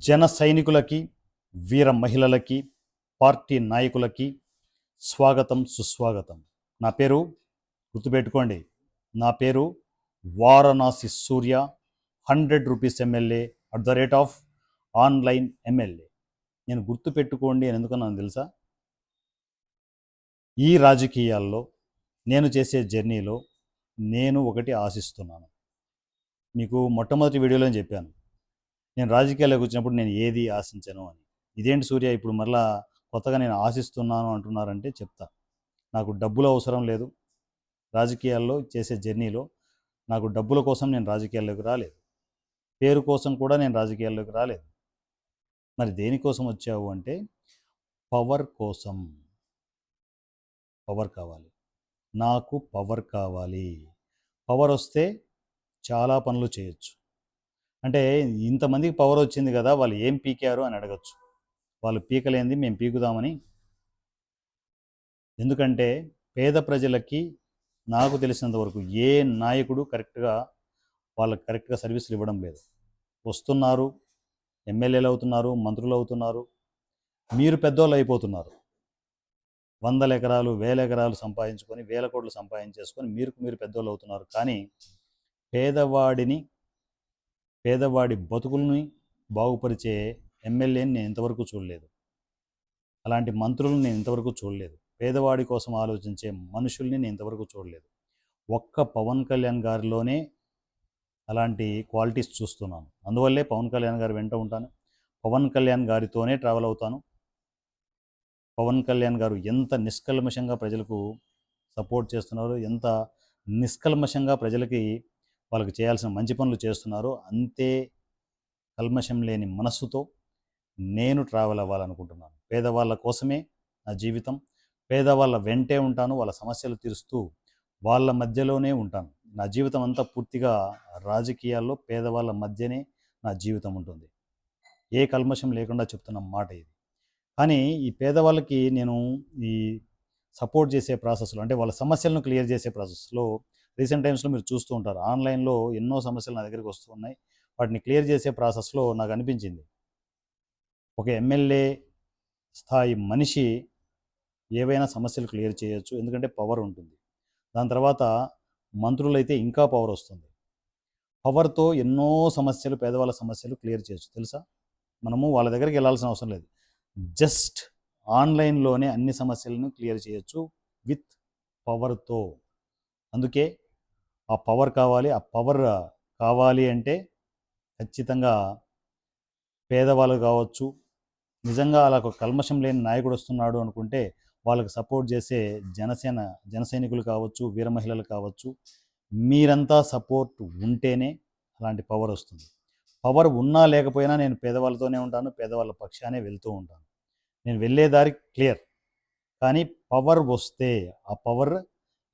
జన సైనికులకి, వీర మహిళలకి, పార్టీ నాయకులకి స్వాగతం, సుస్వాగతం. నా పేరు గుర్తుపెట్టుకోండి. నా పేరు వారణాసి సూర్య, 100 రూపీస్ ఎమ్మెల్యే @ ఆన్లైన్ ఎమ్మెల్యే. నేను గుర్తుపెట్టుకోండి అని ఎందుకన్నాను తెలుసా? ఈ రాజకీయాల్లో నేను చేసే జర్నీలో నేను ఒకటి ఆశిస్తున్నాను. మీకు మొట్టమొదటి వీడియోలో చెప్పాను, నేను రాజకీయాల్లోకి వచ్చినప్పుడు నేను ఏది ఆశించను అని. ఇదేంటి సూర్య ఇప్పుడు మరలా కొత్తగా నేను ఆశిస్తున్నాను అంటున్నారంటే చెప్తా. నాకు డబ్బులు అవసరం లేదు. రాజకీయాల్లో చేసే జర్నీలో నాకు డబ్బుల కోసం నేను రాజకీయాల్లోకి రాలేదు. పేరు కోసం కూడా నేను రాజకీయాల్లోకి రాలేదు. మరి దేనికోసం వచ్చావు అంటే పవర్ కోసం. పవర్ కావాలి, నాకు పవర్ కావాలి. పవర్ వస్తే చాలా పనులు చేయొచ్చు. అంటే ఇంతమందికి పవర్ వచ్చింది కదా, వాళ్ళు ఏం పీకారు అని అడగచ్చు. వాళ్ళు పీకలేంది మేము పీకుదామని. ఎందుకంటే పేద ప్రజలకి నాకు తెలిసినంత వరకు ఏ నాయకుడు వాళ్ళకి కరెక్ట్గా సర్వీసులు ఇవ్వడం లేదు. వస్తున్నారు, ఎమ్మెల్యేలు అవుతున్నారు, మంత్రులు అవుతున్నారు, మీరు పెద్దోళ్ళు అయిపోతున్నారు. 100 ఎకరాలు 1000 ఎకరాలు సంపాదించుకొని 1000 కోట్లు సంపాదించేసుకొని మీరు పెద్దోళ్ళు అవుతున్నారు. కానీ పేదవాడి బతుకుల్ని బాగుపరిచే ఎమ్మెల్యేని నేను ఇంతవరకు చూడలేదు. అలాంటి మంత్రులను నేను ఇంతవరకు చూడలేదు. పేదవాడి కోసం ఆలోచించే మనుషుల్ని నేను ఇంతవరకు చూడలేదు. ఒక్క పవన్ కళ్యాణ్ గారిలోనే అలాంటి క్వాలిటీస్ చూస్తున్నాను. అందువల్లే పవన్ కళ్యాణ్ గారి వెంట ఉంటాను. పవన్ కళ్యాణ్ గారితోనే ట్రావెల్ అవుతాను. పవన్ కళ్యాణ్ గారు ఎంత నిష్కల్మషంగా ప్రజలకు సపోర్ట్ చేస్తున్నారు, ఎంత నిష్కల్మషంగా ప్రజలకి వాళ్ళకి చేయాల్సిన మంచి పనులు చేస్తున్నారో అంతే కల్మషం లేని మనస్సుతో నేను ట్రావెల్ అవ్వాలనుకుంటున్నాను. పేదవాళ్ళ కోసమే నా జీవితం. పేదవాళ్ళ వెంటే ఉంటాను, వాళ్ళ సమస్యలు తీరుస్తూ వాళ్ళ మధ్యలోనే ఉంటాను. నా జీవితం అంతా పూర్తిగా రాజకీయాల్లో పేదవాళ్ళ మధ్యనే నా జీవితం ఉంటుంది. ఏ కల్మషం లేకుండా చెప్తున్న మాట ఇది. కానీ ఈ పేదవాళ్ళకి నేను ఈ సపోర్ట్ చేసే ప్రాసెస్లో, అంటే వాళ్ళ సమస్యలను క్లియర్ చేసే ప్రాసెస్లో రీసెంట్ టైమ్స్లో మీరు చూస్తూ ఉంటారు, ఆన్లైన్లో ఎన్నో సమస్యలు నా దగ్గరికి వస్తూ ఉన్నాయి. వాటిని క్లియర్ చేసే ప్రాసెస్లో నాకు అనిపించింది, ఒక ఎమ్మెల్యే స్థాయి మనిషి ఏవైనా సమస్యలు క్లియర్ చేయొచ్చు, ఎందుకంటే పవర్ ఉంటుంది. దాని తర్వాత మంత్రులైతే ఇంకా పవర్ వస్తుంది. పవర్తో ఎన్నో సమస్యలు, పేదవాళ్ళ సమస్యలు క్లియర్ చేయొచ్చు. తెలుసా? మనము వాళ్ళ దగ్గరికి వెళ్ళాల్సిన అవసరం లేదు. జస్ట్ ఆన్లైన్లోనే అన్ని సమస్యలను క్లియర్ చేయొచ్చు విత్ పవర్తో. అందుకే ఆ పవర్ కావాలి. ఆ పవర్ కావాలి అంటే ఖచ్చితంగా పేదవాళ్ళు కావచ్చు, నిజంగా అలా ఒక కల్మషం లేని నాయకుడు వస్తున్నాడు అనుకుంటే వాళ్ళకి సపోర్ట్ చేసే జన సైనికులు కావచ్చు, వీర మహిళలు కావచ్చు, మీరంతా సపోర్ట్ ఉంటేనే అలాంటి పవర్ వస్తుంది. పవర్ ఉన్నా లేకపోయినా నేను పేదవాళ్ళతోనే ఉంటాను, పేదవాళ్ళ పక్షానే వెళ్తూ ఉంటాను. నేను వెళ్ళే దారి క్లియర్. కానీ పవర్ వస్తే ఆ పవర్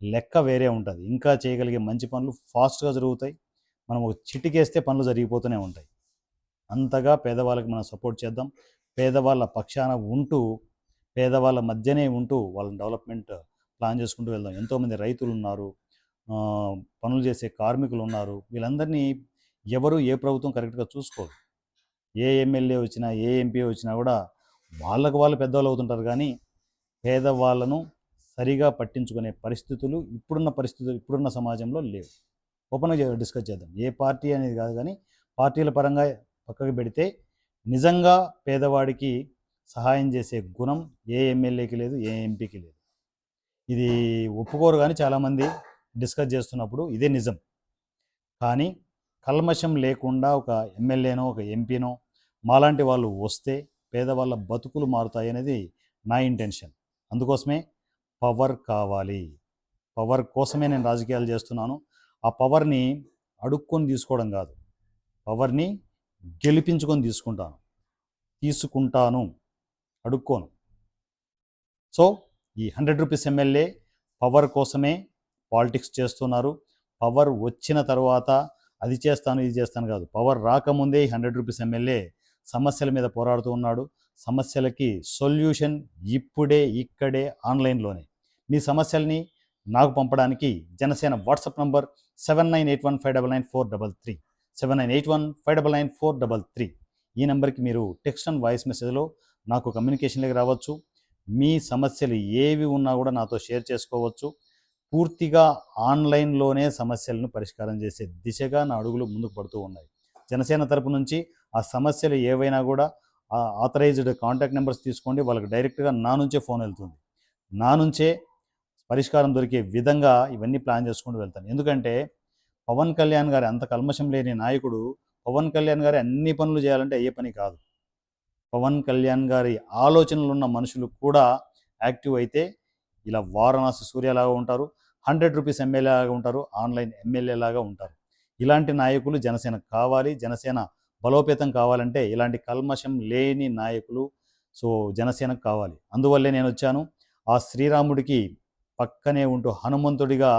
లెక్క వేరే ఉంటుంది. ఇంకా చేయగలిగే మంచి పనులు ఫాస్ట్గా జరుగుతాయి. మనం ఒక చిటికేస్తే పనులు జరిగిపోతూనే ఉంటాయి. అంతగా పేదవాళ్ళకి మనం సపోర్ట్ చేద్దాం. పేదవాళ్ళ పక్షాన ఉంటూ, పేదవాళ్ళ మధ్యనే ఉంటూ వాళ్ళని డెవలప్మెంట్ ప్లాన్ చేసుకుంటూ వెళ్దాం. ఎంతోమంది రైతులు ఉన్నారు, పనులు చేసే కార్మికులు ఉన్నారు. వీళ్ళందరినీ ఎవరు ఏ ప్రభుత్వం కరెక్ట్గా చూసుకోరు. ఏ ఎమ్మెల్యే వచ్చినా, ఏ ఎంపీ వచ్చినా కూడా వాళ్ళకు వాళ్ళు పెద్దవాళ్ళు అవుతుంటారు. కానీ పేదవాళ్ళను సరిగా పట్టించుకునే పరిస్థితులు ఇప్పుడున్న సమాజంలో లేవు. ఓపెన్గా డిస్కస్ చేద్దాం. ఏ పార్టీ అనేది కాదు, కానీ పార్టీల పరంగా పక్కకు పెడితే నిజంగా పేదవాడికి సహాయం చేసే గుణం ఏ ఎమ్మెల్యేకి లేదు, ఏ ఎంపీకి లేదు. ఇది ఒప్పుకోరు, కానీ చాలామంది డిస్కస్ చేస్తున్నప్పుడు ఇదే నిజం. కానీ కల్మషం లేకుండా ఒక ఎమ్మెల్యేనో ఒక ఎంపీనో మాలాంటి వాళ్ళు వస్తే పేదవాళ్ళ బతుకులు మారుతాయి అనేది నా ఇంటెన్షన్. అందుకోసమే పవర్ కావాలి. పవర్ కోసమే నేను రాజకీయాలు చేస్తున్నాను. ఆ పవర్ని అడుక్కొని తీసుకోవడం కాదు, పవర్ని గెలిపించుకొని తీసుకుంటాను, అడుక్కోను. సో ఈ 100 రూపీస్ ఎమ్మెల్యే పవర్ కోసమే పాలిటిక్స్ చేస్తున్నారు. పవర్ వచ్చిన తర్వాత అది చేస్తాను ఇది చేస్తాను కాదు. పవర్ రాకముందే ఈ 100 రూపీస్ ఎమ్మెల్యే సమస్యల మీద పోరాడుతూ ఉన్నాడు. సమస్యలకి సొల్యూషన్ ఇప్పుడే ఇక్కడే ఆన్లైన్లోనే. మీ సమస్యల్ని నాకు పంపడానికి జనసేన వాట్సాప్ నంబర్ 7981599433 7981599433. ఈ నెంబర్కి మీరు టెక్స్ట్ అండ్ వాయిస్ మెసేజ్లో నాకు కమ్యూనికేషన్లోకి రావచ్చు. మీ సమస్యలు ఏవి ఉన్నా కూడా నాతో షేర్ చేసుకోవచ్చు. పూర్తిగా ఆన్లైన్లోనే సమస్యలను పరిష్కారం చేసే దిశగా నా అడుగులు ముందుకు పడుతూ ఉన్నాయి. జనసేన తరపు నుంచి ఆ సమస్యలు ఏవైనా కూడా ఆథరైజ్డ్ కాంటాక్ట్ నెంబర్స్ తీసుకోండి, వాళ్ళకి డైరెక్ట్గా నా నుంచే ఫోన్ వెళ్తుంది. నా నుంచే పరిష్కారం దొరికే విధంగా ఇవన్నీ ప్లాన్ చేసుకుంటూ వెళ్తాను. ఎందుకంటే పవన్ కళ్యాణ్ గారి అంత కల్మషం లేని నాయకుడు, పవన్ కళ్యాణ్ గారి అన్ని పనులు చేయాలంటే అయ్యే పని కాదు. పవన్ కళ్యాణ్ గారి ఆలోచనలు ఉన్న మనుషులు కూడా యాక్టివ్ అయితే ఇలా వారణాసి సూర్యలాగా ఉంటారు, 100 రూపీస్ ఎమ్మెల్యే లాగా ఉంటారు, ఆన్లైన్ ఎమ్మెల్యే లాగా ఉంటారు. ఇలాంటి నాయకులు జనసేన కావాలి. జనసేన బలోపేతం కావాలంటే ఇలాంటి కల్మషం లేని నాయకులు జనసేనకు కావాలి. అందువల్లే నేను వచ్చాను. ఆ శ్రీరాముడికి పక్కనే ఉంటూ హనుమంతుడిగా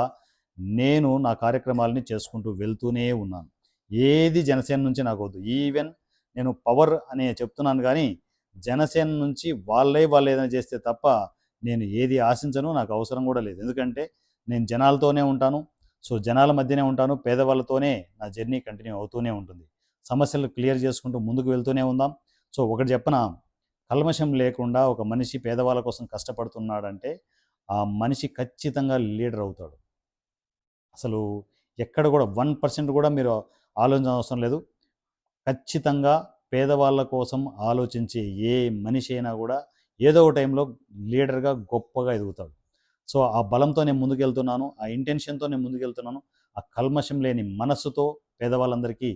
నేను నా కార్యక్రమాలని చేసుకుంటూ వెళ్తూనే ఉన్నాను. ఏది జనసేన నుంచి నాకు వద్దు. ఈవెన్ నేను పవర్ అనే చెప్తున్నాను కానీ జనసేన నుంచి వాళ్ళు ఏదైనా చేస్తే తప్ప నేను ఏది ఆశించను, నాకు అవసరం కూడా లేదు. ఎందుకంటే నేను జనాలతోనే ఉంటాను. జనాల మధ్యనే ఉంటాను. పేదవాళ్ళతోనే నా జర్నీ కంటిన్యూ అవుతూనే ఉంటుంది. సమస్యలు క్లియర్ చేసుకుంటూ ముందుకు వెళ్తూనే ఉందాం. ఒకటి చెప్పనా, కల్మషం లేకుండా ఒక మనిషి పేదవాళ్ళ కోసం కష్టపడుతున్నాడంటే ఆ మనిషి ఖచ్చితంగా లీడర్ అవుతాడు. అసలు ఎక్కడ కూడా 1% కూడా మీరు ఆలోచన అవసరం లేదు. ఖచ్చితంగా పేదవాళ్ళ కోసం ఆలోచించే ఏ మనిషి అయినా కూడా ఏదో ఒక టైంలో లీడర్గా గొప్పగా ఎదుగుతాడు. ఆ బలంతో నేను ముందుకెళ్తున్నాను, ఆ ఇంటెన్షన్తో నేను ముందుకెళ్తున్నాను. ఆ కల్మషం లేని మనస్సుతో పేదవాళ్ళందరికీ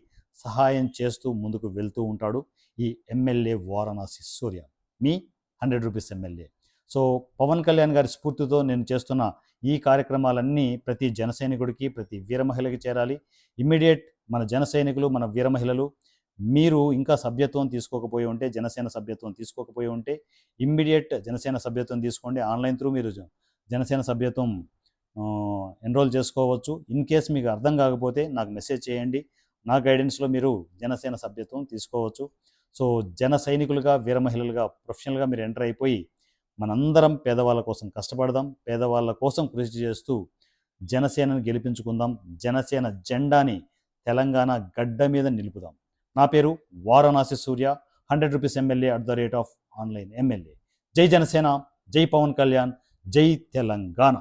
సహాయం చేస్తూ ముందుకు వెళ్తూ ఉంటాడు ఈ ఎమ్మెల్యే వారణాసి సూర్య, మీ 100 రూపీస్ ఎమ్మెల్యే. పవన్ కళ్యాణ్ గారి స్ఫూర్తితో నేను చేస్తున్న ఈ కార్యక్రమాలన్నీ ప్రతి జన సైనికుడికి, ప్రతి వీర మహిళకి చేరాలి. ఇమ్మీడియట్ మన జన సైనికులు, మన వీర మహిళలు, మీరు ఇంకా సభ్యత్వం తీసుకోకపోయి ఉంటే, జనసేన సభ్యత్వం తీసుకోకపోయి ఉంటే ఇమ్మీడియట్ జనసేన సభ్యత్వం తీసుకోండి. ఆన్లైన్ త్రూ మీరు జనసేన సభ్యత్వం ఎన్రోల్ చేసుకోవచ్చు. ఇన్ కేస్ మీకు అర్థం కాకపోతే నాకు మెసేజ్ చేయండి. నా గైడెన్స్లో మీరు జనసేన సభ్యత్వం తీసుకోవచ్చు. జన సైనికులుగా, వీర మహిళలుగా, ప్రొఫెషనల్గా మీరు ఎంటర్ అయిపోయి మనందరం పేదవాళ్ళ కోసం కష్టపడదాం. పేదవాళ్ళ కోసం కృషి చేస్తూ జనసేనని గెలిపించుకుందాం. జనసేన జెండాని తెలంగాణ గడ్డ మీద నిలుపుదాం. నా పేరు వారణాసి సూర్య, 100 రూపీస్ ఎమ్మెల్యే @ ఆన్లైన్ ఎమ్మెల్యే. జై జనసేన, జై పవన్ కళ్యాణ్, జై తెలంగాణ.